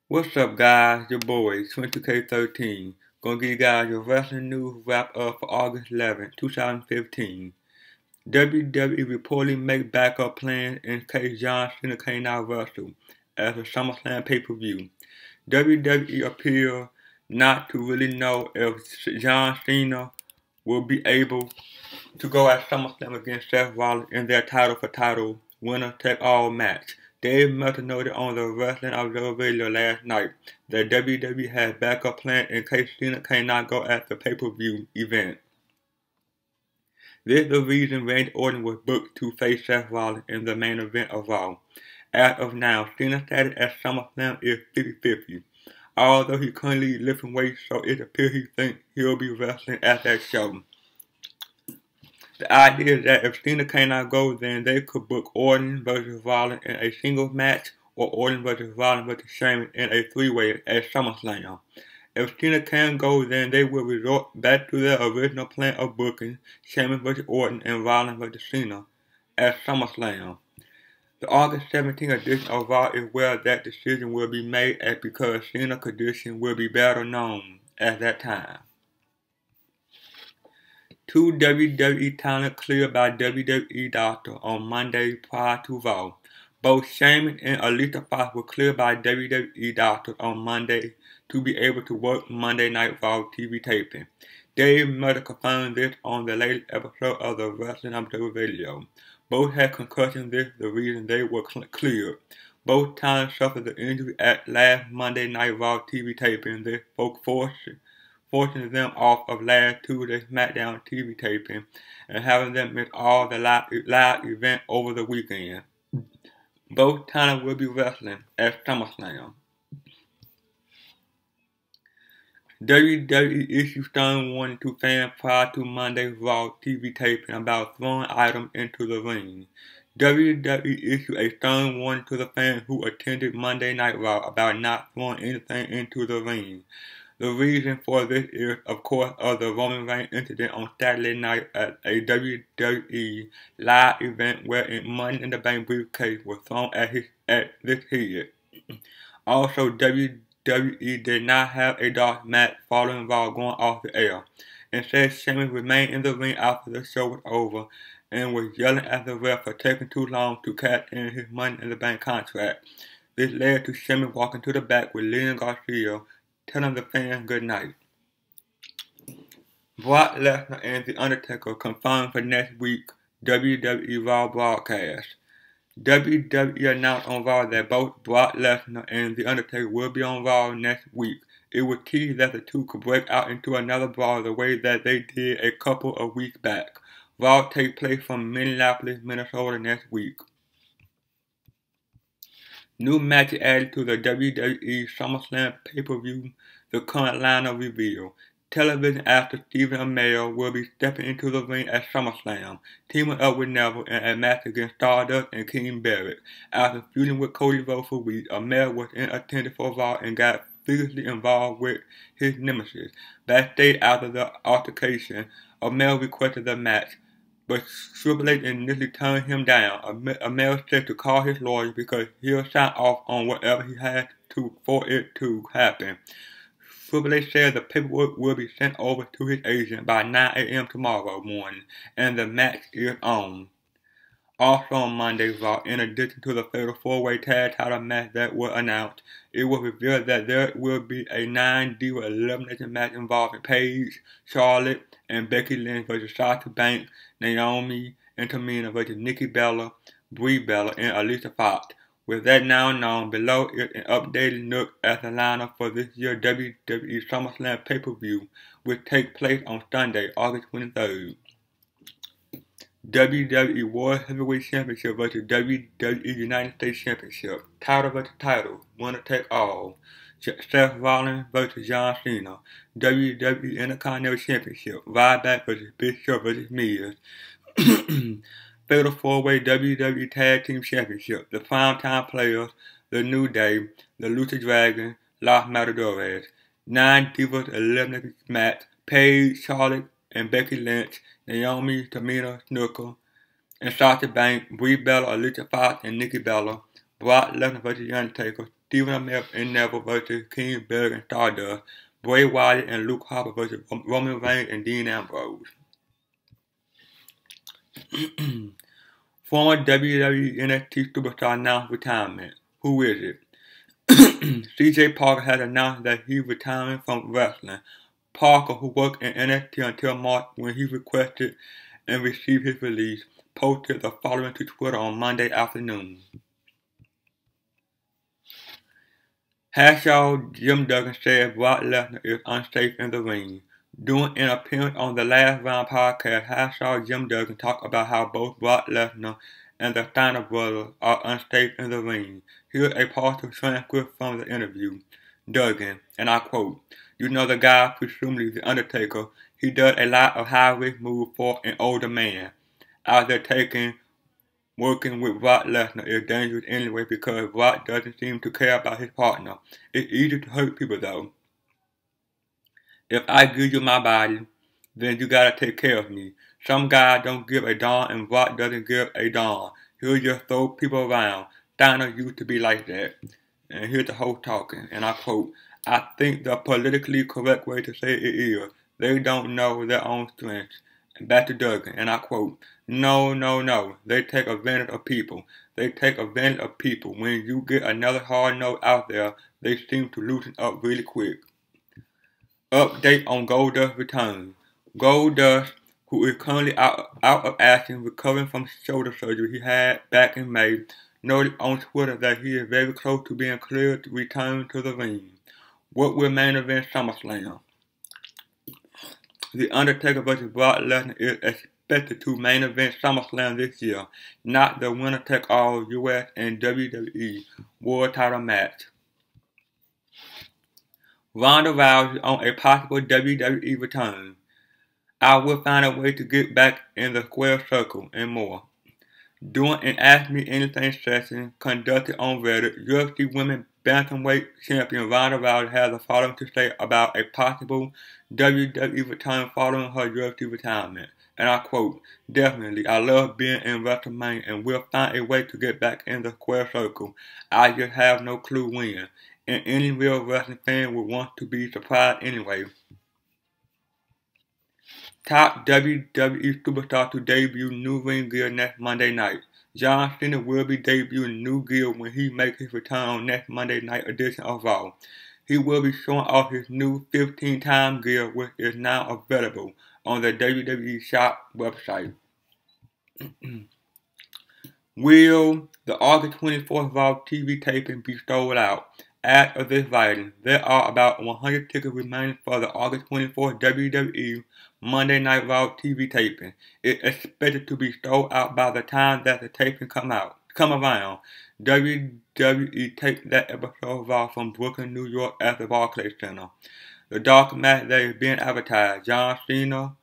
What's up, guys? Your boy, 22K13. Gonna give you guys your wrestling news wrap up for August 11, 2015. WWE reportedly make backup plans in case John Cena cannot wrestle as a SummerSlam pay-per-view. WWE appears not to really know if John Cena will be able to go at SummerSlam against Seth Rollins in their title-for-title winner-take-all match. Dave Meltzer noted on the Wrestling Observer Radio last night that WWE has backup plans in case Cena cannot go at the pay-per-view event. This is the reason Randy Orton was booked to face Seth Rollins in the main event of Raw. As of now, Cena's status at SummerSlam is 50-50. Although he currently lifting weights, so it appears he thinks he'll be wrestling at that show. The idea is that if Cena cannot go, then they could book Orton versus Rollins in a singles match or Orton versus Rollins versus Sheamus in a three-way at SummerSlam. If Cena can go, then they will resort back to their original plan of booking Sheamus versus Orton and Rollins versus Cena at SummerSlam. The August 17th edition of Raw is where that decision will be made because Cena's condition will be better known at that time. Two WWE talent cleared by WWE doctor on Monday prior to Raw. Both Sheamus and Alicia Fox were cleared by WWE doctors on Monday to be able to work Monday Night Raw TV taping. Dave Meltzer confirmed this on the latest episode of the Wrestling Observer Radio. Both had concussion. This is the reason they were cleared. Both talents suffered the injury at last Monday Night Raw TV taping. This forcing them off of last Tuesday's SmackDown TV taping and having them miss all the live events over the weekend. Both talents will be wrestling at SummerSlam. WWE issued stern warning to fans prior to Monday's Raw TV taping about throwing items into the ring. WWE issued a stern warning to the fans who attended Monday Night Raw about not throwing anything into the ring. The reason for this is, of course, the Roman Reigns incident on Saturday night at a WWE live event where a Money in the Bank briefcase was thrown at this head. Also, WWE did not have a dark match following Raw going off the air. Instead, Sheamus remained in the ring after the show was over and was yelling at the ref for taking too long to cash in his Money in the Bank contract. This led to Sheamus walking to the back with Lillian Garcia, telling the fans good night. Brock Lesnar and The Undertaker confirmed for next week WWE Raw broadcast. WWE announced on Raw that both Brock Lesnar and The Undertaker will be on Raw next week. It was teased that the two could break out into another brawl the way that they did a couple of weeks back. Raw takes place from Minneapolis, Minnesota next week. New matches added to the WWE SummerSlam pay-per-view, the current lineup revealed. Television actor Stephen Amell will be stepping into the ring at SummerSlam, teaming up with Neville in a match against Stardust and King Barrett. After feuding with Cody Rhodes for weeks, Amell was in attendance for Raw and got seriously involved with his nemesis. Backstage after the altercation, Amell requested the match, but Triple H initially turned him down. Amell said to call his lawyer because he'll sign off on whatever he has to for it to happen. Triple H said the paperwork will be sent over to his agent by 9 a.m. tomorrow morning, and the match is on. Also on Monday's Raw, in addition to the fatal four-way tag title match that was announced, it was revealed that there will be a 9-Diva elimination match involving Paige, Charlotte, and Becky Lynch versus Sasha Banks, Naomi, and Tamina versus Nikki Bella, Brie Bella, and Alicia Fox. With that now known, below is an updated look at the lineup for this year's WWE SummerSlam pay-per-view, which takes place on Sunday, August 23rd. WWE World Heavyweight Championship versus WWE United States Championship. Title versus title. Winner take all. Seth Rollins versus John Cena. WWE Intercontinental Championship. Ryback versus Big Show versus Miz. Fatal 4-Way WWE Tag Team Championship. The Primetime Players. The New Day. The Lucha Dragon. Los Matadores. 9 Divas elimination match. Paige, Charlotte, and Becky Lynch. Naomi, Tamina, Snuka, and Sasha Banks, Brie Bella, Alicia Fox, and Nikki Bella. Brock Lesnar vs. The Undertaker, Stephen Amell and Neville vs. King, Berg and Stardust, Bray Wyatt and Luke Harper vs. Roman Reigns and Dean Ambrose. Former WWE NXT superstar announced retirement. Who is it? CJ Parker has announced that he's retiring from wrestling. Parker, who worked in NXT until March when he requested and received his release, posted the following to Twitter on Monday afternoon. Hacksaw Jim Duggan said Brock Lesnar is unsafe in the ring. During an appearance on the Last Round podcast, Hacksaw Jim Duggan talked about how both Brock Lesnar and the Steiner brothers are unsafe in the ring. Here's a partial transcript from the interview. Duggan, and I quote, "You know the guy, presumably The Undertaker, he does a lot of high-risk moves for an older man. Out there working with Brock Lesnar is dangerous anyway because Brock doesn't seem to care about his partner. It's easy to hurt people though. If I give you my body, then you gotta take care of me. Some guys don't give a darn and Brock doesn't give a darn. He'll just throw people around. Steiner used to be like that." And here's the host talking, and I quote, "I think the politically correct way to say it is, they don't know their own strengths." And back to Duggan, and I quote, No. They take advantage of people. They take advantage of people. When you get another hard note out there, they seem to loosen up really quick." Update on Goldust's return. Goldust, who is currently out of action, recovering from shoulder surgery he had back in May, noted on Twitter that he is very close to being cleared to return to the ring. What will main event SummerSlam? The Undertaker vs. Brock Lesnar is expected to main event SummerSlam this year, not the winner-take-all US and WWE World Title match. Ronda Rousey on a possible WWE return. "I will find a way to get back in the square circle," and more. During an Ask Me Anything session conducted on Reddit, UFC Women's Bantamweight Champion Ronda Rousey has the following to say about a possible WWE return following her UFC retirement. And I quote, "Definitely, I love being in WrestleMania and we'll find a way to get back in the square circle. I just have no clue when. And any real wrestling fan would want to be surprised anyway." Top WWE superstar to debut new ring gear next Monday night. John Cena will be debuting new gear when he makes his return on next Monday night edition of Raw. He will be showing off his new 15-time gear, which is now available on the WWE Shop website. Will the August 24th Raw TV taping be sold out? As of this writing, there are about 100 tickets remaining for the August 24th WWE Monday Night Raw TV taping. It's expected to be sold out by the time that the taping come around. WWE taped that episode of Raw from Brooklyn, New York at the Barclays Center. The dark match that is being advertised, John Cena,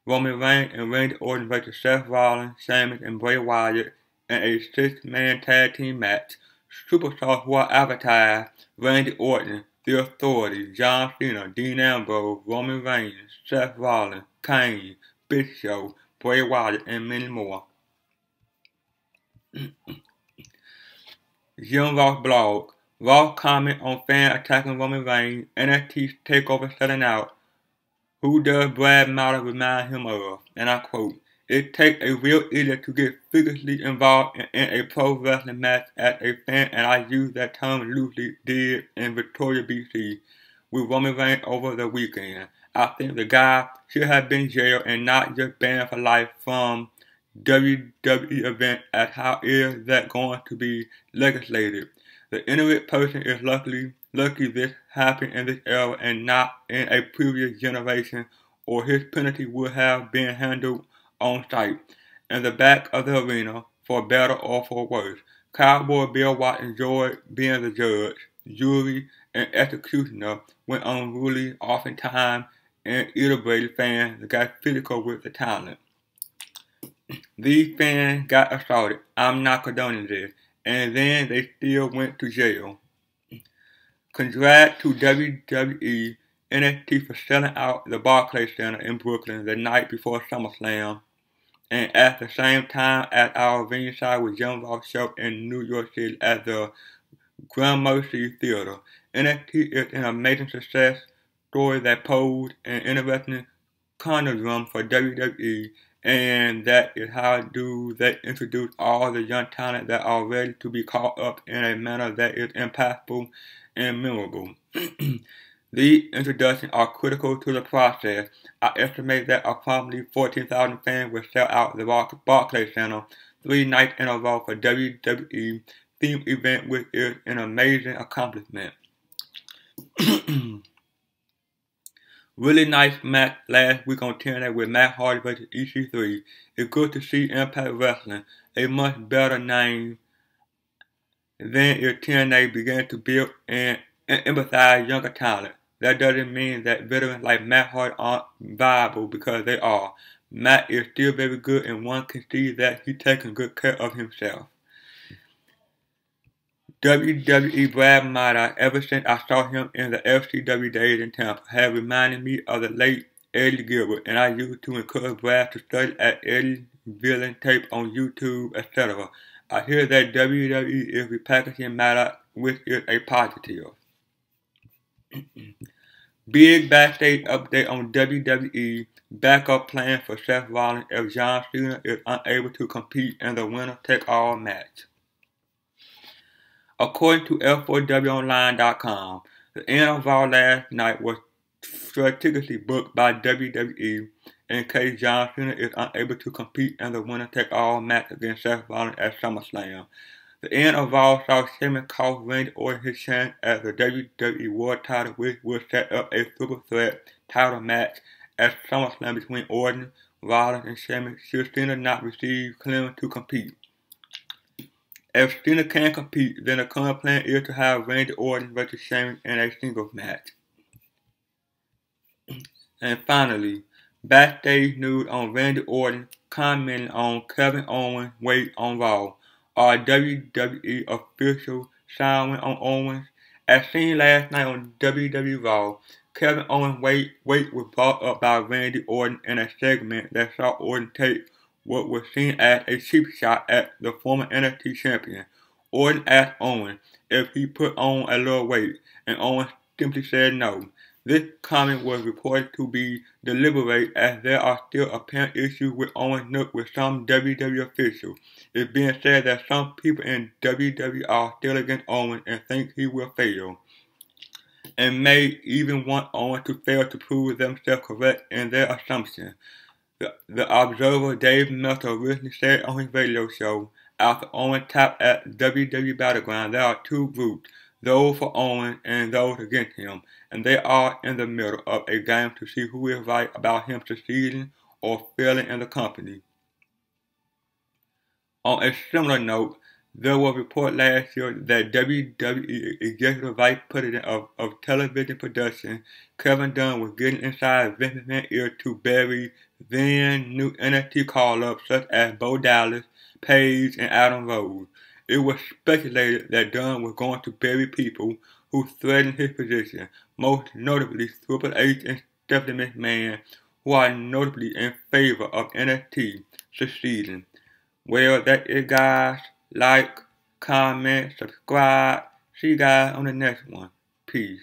Roman Reigns, and Randy Orton vs. Seth Rollins, Sheamus, and Bray Wyatt in a 6-man tag team match. Superstars who are advertised: Randy Orton, The Authority, John Cena, Dean Ambrose, Roman Reigns, Seth Rollins, Kane, Big Show, Bray Wyatt, and many more. Jim Ross blog. Ross comment on fan attacking Roman Reigns, NXT TakeOver selling out. Who does Brad Miller remind him of? And I quote, "It takes a real idiot to get vigorously involved in a pro wrestling match as a fan, and I use that term loosely, did in Victoria, BC, with Roman Reigns over the weekend. I think the guy should have been jailed and not just banned for life from WWE event, as how is that going to be legislated? The internet person is lucky this happened in this era and not in a previous generation, or his penalty would have been handled on site, in the back of the arena, for better or for worse. Cowboy Bill Watts enjoyed being the judge, jury, and executioner when unruly, oftentimes inebriated fans got physical with the talent. These fans got assaulted. I'm not condoning this. And then they still went to jail. Congrats to WWE NXT for selling out the Barclays Center in Brooklyn the night before SummerSlam, and at the same time at our ringside with Jim Ross show in New York City at the Gramercy Theater. NXT is an amazing success story that posed an interesting conundrum for WWE, and that is how do they introduce all the young talent that are ready to be caught up in a manner that is impactful and memorable. These introductions are critical to the process. I estimate that approximately 14,000 fans will sell out the Barclays Center 3 nights in a row for WWE themed event, which is an amazing accomplishment. Really nice match last week on TNA with Matt Hardy vs. EC3. It's good to see Impact Wrestling, a much better name than if TNA began to build and emphasize younger talent. That doesn't mean that veterans like Matt Hardy aren't viable, because they are. Matt is still very good, and one can see that he's taking good care of himself. WWE Brad Murdoch, ever since I saw him in the FCW days in Tampa, has reminded me of the late Eddie Gilbert, and I used to encourage Brad to study at Eddie's villain tape on YouTube, etc. I hear that WWE is repackaging Murdoch, which is a positive. Big backstage update on WWE backup plan for Seth Rollins if John Cena is unable to compete in the winner-take-all match. According to F4WOnline.com, the end of Raw last night was strategically booked by WWE in case John Cena is unable to compete in the winner-take-all match against Seth Rollins at SummerSlam. The end of Raw saw Sheamus cost Randy Orton his chance at the WWE World title, which will set up a Super Threat title match at SummerSlam between Orton, Rollins, and Sheamus should Cena not receive clearance to compete. If Cena can compete, then the current plan is to have Randy Orton vs. Sheamus in a singles match. And finally, backstage news on Randy Orton commenting on Kevin Owens' weight on Raw. Are WWE officials souring on Owens? As seen last night on WWE Raw, Kevin Owens' weight was brought up by Randy Orton in a segment that saw Orton take what was seen as a cheap shot at the former NXT champion. Orton asked Owens if he put on a little weight, and Owens simply said no. This comment was reported to be deliberate, as there are still apparent issues with Owens' look with some WWE officials. It's being said that some people in WWE are still against Owens and think he will fail, and may even want Owens to fail to prove themselves correct in their assumption. The Observer Dave Meltzer recently said on his radio show, after Owens tapped at WWE Battleground, there are two groups, those for Owens and those against him, and they are in the middle of a game to see who is right about him succeeding or failing in the company. On a similar note, there was a report last year that WWE Executive Vice President of Television Production, Kevin Dunn, was getting inside Vince McMahon's ear to bury then new NXT call-ups such as Bo Dallas, Paige, and Adam Rose. It was speculated that Dunn was going to bury people who threatened his position, most notably Triple H and Stephanie McMahon, who are notably in favor of NXT succeeding. Well, that is, guys. Like, comment, subscribe. See you guys on the next one. Peace.